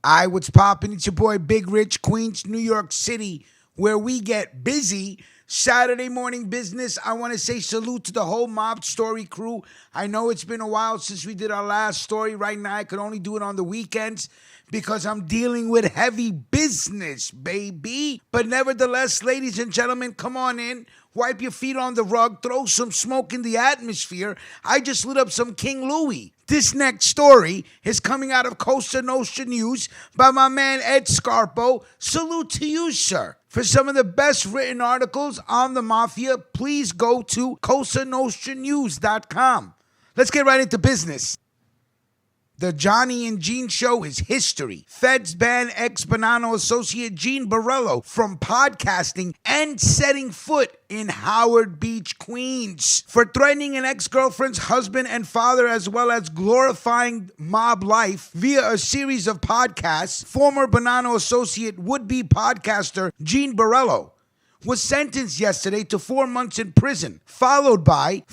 What's poppin'? It's your boy Big Rich, Queens, New York City, where we get busy. Saturday morning business. I want to say salute to the whole Mob Story crew. I know it's been a while since we did our last story. Right now, I could only do it on the weekends because I'm dealing with heavy business, baby. But nevertheless, ladies and gentlemen, come on in. Wipe your feet on the rug. Throw some smoke in the atmosphere. I just lit up some King Louis. This next story is coming out of Cosa Nostra News by my man Ed Scarpo. Salute to you, sir. For some of the best written articles on the mafia, please go to CosaNostraNews.com. Let's get right into business. The Johnny and Gene Show is history. Feds ban Ex-Bonanno associate Gene Borrello from podcasting and setting foot in Howard Beach, Queens, for threatening an ex-girlfriend's husband and father, as well as glorifying mob life via a series of podcasts. Former Bonanno associate would-be podcaster Gene Borrello was sentenced yesterday to 4 months in prison, followed by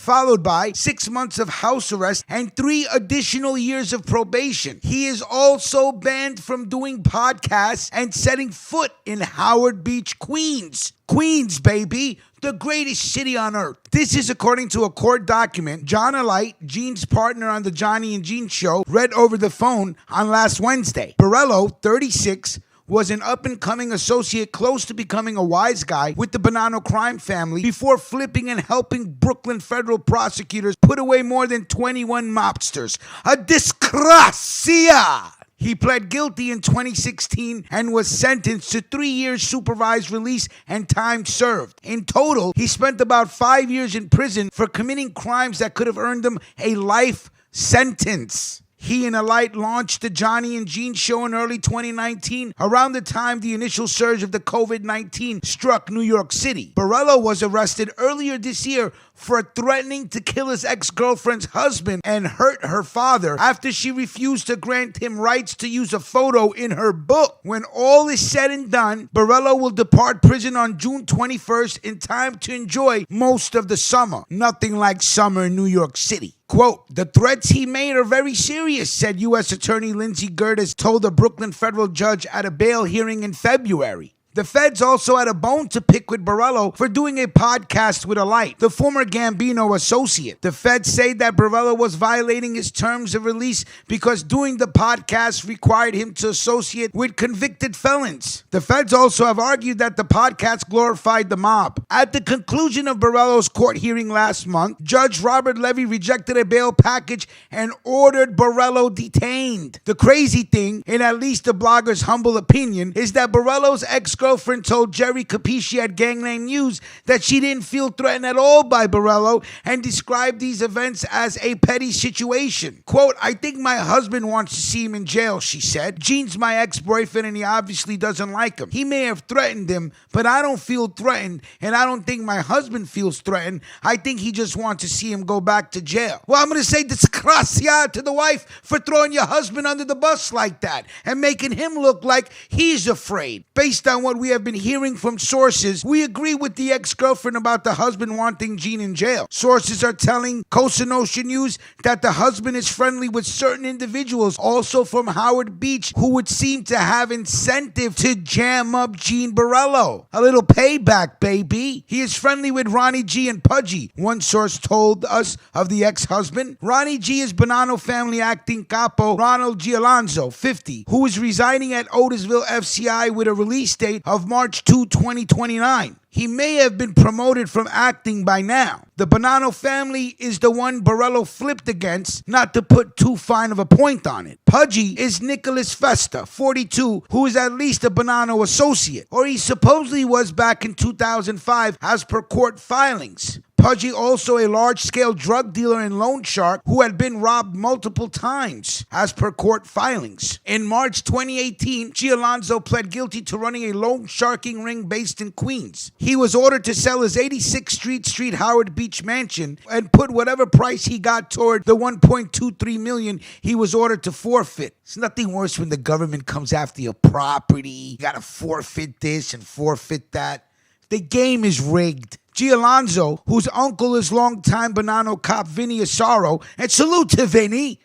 6 months of house arrest and 3 additional years of probation. He is also banned from doing podcasts and setting foot in Howard Beach, Queens. Queens, baby, the greatest city on earth. This is according to a court document John Alight, Gene's partner on the Johnny and Gene Show, read over the phone on last Wednesday. Borrello, 36, was an up-and-coming associate close to becoming a wise guy with the Bonanno crime family before flipping and helping Brooklyn federal prosecutors put away more than 21 mobsters. A disgracia! He pled guilty in 2016 and was sentenced to 3 years supervised release and time served. In total, he spent about 5 years in prison for committing crimes that could have earned him a life sentence. He and Alight launched the Johnny and Gene Show in early 2019, around the time the initial surge of the COVID-19 struck New York City. Borrello was arrested earlier this year for threatening to kill his ex-girlfriend's husband and hurt her father after she refused to grant him rights to use a photo in her book. When all is said and done, Borrello will depart prison on June 21st in time to enjoy most of the summer. Nothing like summer in New York City. Quote, "The threats he made are very serious," said U.S. Attorney Lindsey Gertis told a Brooklyn federal judge at a bail hearing in February. The feds also had a bone to pick with Borrello for doing a podcast with Alight, the former Gambino associate. The feds say that Borrello was violating his terms of release because doing the podcast required him to associate with convicted felons. The feds also have argued that the podcast glorified the mob. At the conclusion of Borrello's court hearing last month, Judge Robert Levy rejected a bail package and ordered Borrello detained. The crazy thing, in at least the blogger's humble opinion, is that Borrello's ex-girlfriend told Jerry Capisci at Gangland News that she didn't feel threatened at all by Borrello and described these events as a petty situation. Quote, "I think my husband wants to see him in jail," she said. "Gene's my ex-boyfriend and he obviously doesn't like him. He may have threatened him, but I don't feel threatened and I don't think my husband feels threatened. I think he just wants to see him go back to jail." Well, I'm going to say disgracia to the wife for throwing your husband under the bus like that and making him look like he's afraid. Based on what we have been hearing from sources, we agree with the ex-girlfriend about the husband wanting Gene in jail. Sources are telling Cosa Nostra News that the husband is friendly with certain individuals, also from Howard Beach, who would seem to have incentive to jam up Gene Borrello. A little payback, baby. He is friendly with Ronnie G and Pudgy, one source told us of the ex-husband. Ronnie G is Bonanno family acting capo Ronald G. Alonzo, 50, who is residing at Otisville FCI with a release date of March 2, 2029. He may have been promoted from acting by now. The Bonanno family is the one Borrello flipped against, not to put too fine of a point on it. Pudgy is Nicholas Festa, 42, who is at least a Bonanno associate, or he supposedly was back in 2005 as per court filings. Pudgy, also a large-scale drug dealer and loan shark who had been robbed multiple times, as per court filings. In March 2018, G. Alonzo pled guilty to running a loan sharking ring based in Queens. He was ordered to sell his 86th Street Howard Beach mansion and put whatever price he got toward the $1.23 million he was ordered to forfeit. It's nothing worse when the government comes after your property. You gotta forfeit this and forfeit that. The game is rigged. G. Alonzo, whose uncle is longtime Bonanno cop Vinny Asaro, and salute to Vinny,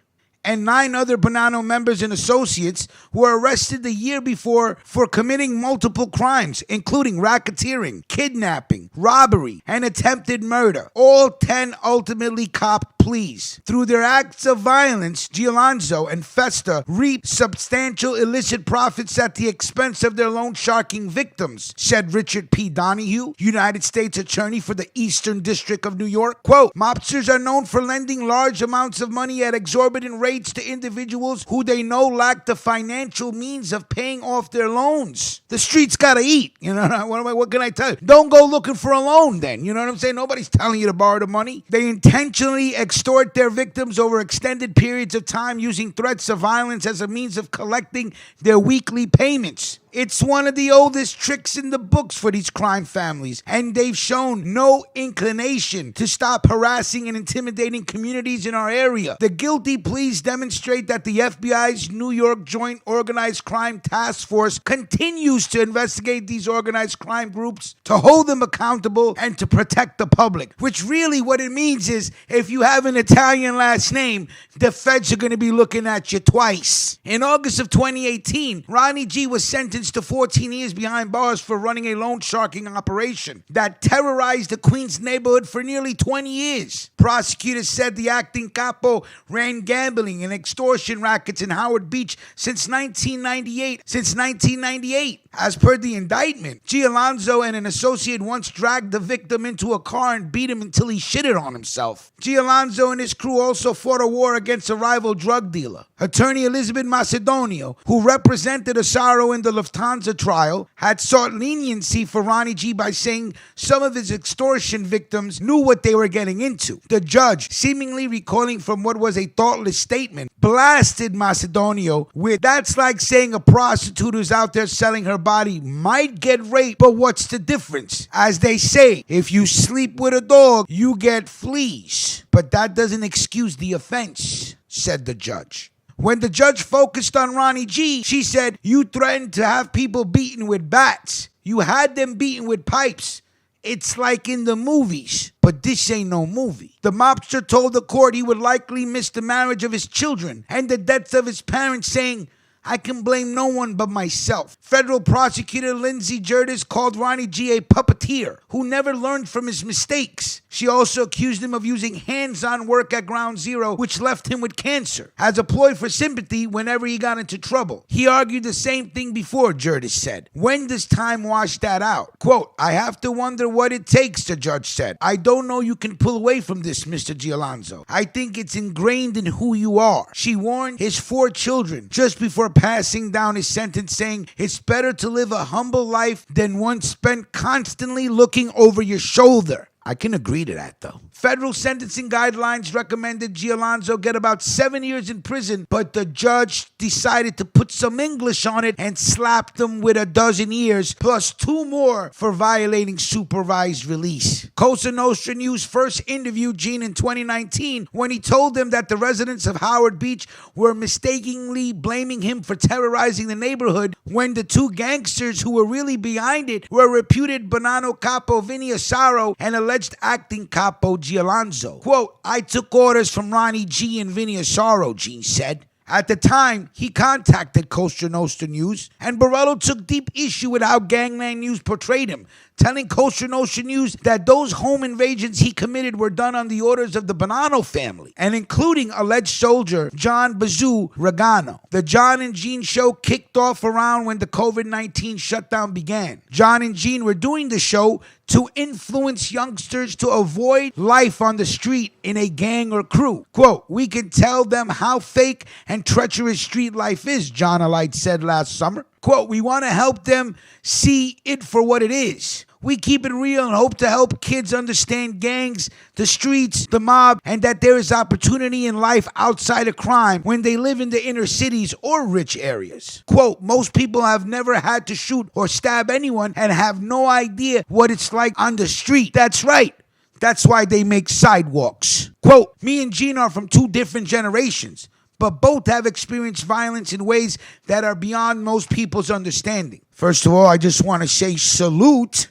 and 9 other Bonanno members and associates were arrested the year before for committing multiple crimes, including racketeering, kidnapping, robbery, and attempted murder. All 10 ultimately copped pleas. Through their acts of violence, Giolanzo and Festa reaped substantial illicit profits at the expense of their loan sharking victims, said Richard P. Donahue, United States Attorney for the Eastern District of New York. Quote, mobsters are known for lending large amounts of money at exorbitant rates to individuals who they know lack the financial means of paying off their loans. The streets gotta eat. You know, what can I tell you? Don't go looking for a loan then. You know what I'm saying? Nobody's telling you to borrow the money. They intentionally extort their victims over extended periods of time using threats of violence as a means of collecting their weekly payments. It's one of the oldest tricks in the books for these crime families, and they've shown no inclination to stop harassing and intimidating communities in our area. The guilty pleas demonstrate that the FBI's New York Joint Organized Crime Task Force continues to investigate these organized crime groups, to hold them accountable, and to protect the public. Which really what it means is if you have an Italian last name, the feds are going to be looking at you twice. In August of 2018, Ronnie G was sentenced to 14 years behind bars for running a loan sharking operation that terrorized the Queens neighborhood for nearly 20 years. Prosecutors said the acting capo ran gambling and extortion rackets in Howard Beach since 1998. As per the indictment, Giolanzo and an associate once dragged the victim into a car and beat him until he shitted on himself. Giolanzo and his crew also fought a war against a rival drug dealer. Attorney Elizabeth Macedonio, who represented Asaro in the Lufthansa trial, had sought leniency for Ronnie G by saying some of his extortion victims knew what they were getting into. The judge, seemingly recoiling from what was a thoughtless statement, blasted Macedonio with, "That's like saying a prostitute who's out there selling her body might get raped, but what's the difference? As they say, if you sleep with a dog, you get fleas. But that doesn't excuse the offense," said the judge. When the judge focused on Ronnie G, she said, "You threatened to have people beaten with bats. You had them beaten with pipes. It's like in the movies, but this ain't no movie." The mobster told the court he would likely miss the marriage of his children and the deaths of his parents, saying, "I can blame no one but myself." Federal prosecutor Lindsay Gerdes called Ronnie G a puppeteer who never learned from his mistakes. She also accused him of using hands-on work at Ground Zero, which left him with cancer, as a ploy for sympathy whenever he got into trouble. He argued the same thing before, Gerdes said. "When does time wash that out?" Quote, "I have to wonder what it takes," the judge said. "I don't know you can pull away from this, Mr. Giolanzo. I think it's ingrained in who you are." She warned his 4 children just before passing down his sentence, saying, "It's better to live a humble life than one spent constantly looking over your shoulder." I can agree to that, though. Federal sentencing guidelines recommended Giolanzo get about 7 years in prison, but the judge decided to put some English on it and slapped him with 12 years, plus 2 more for violating supervised release. Cosa Nostra News first interviewed Gene in 2019 when he told them that the residents of Howard Beach were mistakenly blaming him for terrorizing the neighborhood when the 2 gangsters who were really behind it were reputed Bonanno capo Vinny Asaro and alleged acting capo Giolanzo. Quote, "I took orders from Ronnie G and Vinny Asaro," Gene said. At the time, he contacted Cosa Nostra News, and Borrello took deep issue with how Gangland News portrayed him, telling Cosa Nostra News that those home invasions he committed were done on the orders of the Bonanno family, and including alleged soldier John Bazoo Regano. The John and Gene show kicked off around when the COVID-19 shutdown began. John and Gene were doing the show to influence youngsters to avoid life on the street in a gang or crew. Quote, "We can tell them how fake and treacherous street life is," John Alite said last summer. Quote, "We want to help them see it for what it is. We keep it real and hope to help kids understand gangs, the streets, the mob, and that there is opportunity in life outside of crime when they live in the inner cities or rich areas." Quote, "Most people have never had to shoot or stab anyone and have no idea what it's like on the street. That's right. That's why they make sidewalks." Quote, "Me and Gene are from 2 different generations, but both have experienced violence in ways that are beyond most people's understanding. First of all, I just want to say salute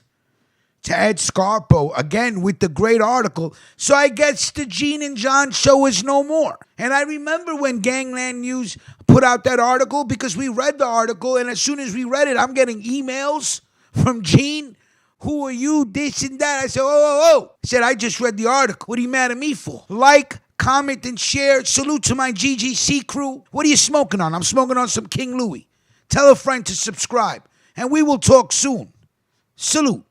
to Ed Scarpo, again with the great article. So I guess the Gene and John show is no more. And I remember when Gangland News put out that article, because we read the article, and as soon as we read it, I'm getting emails from Gene. Who are you? This and that. I said, oh. I said, I just read the article. What are you mad at me for? Like, comment, and share. Salute to my GGC crew. What are you smoking on? I'm smoking on some King Louis. Tell a friend to subscribe. And we will talk soon. Salute.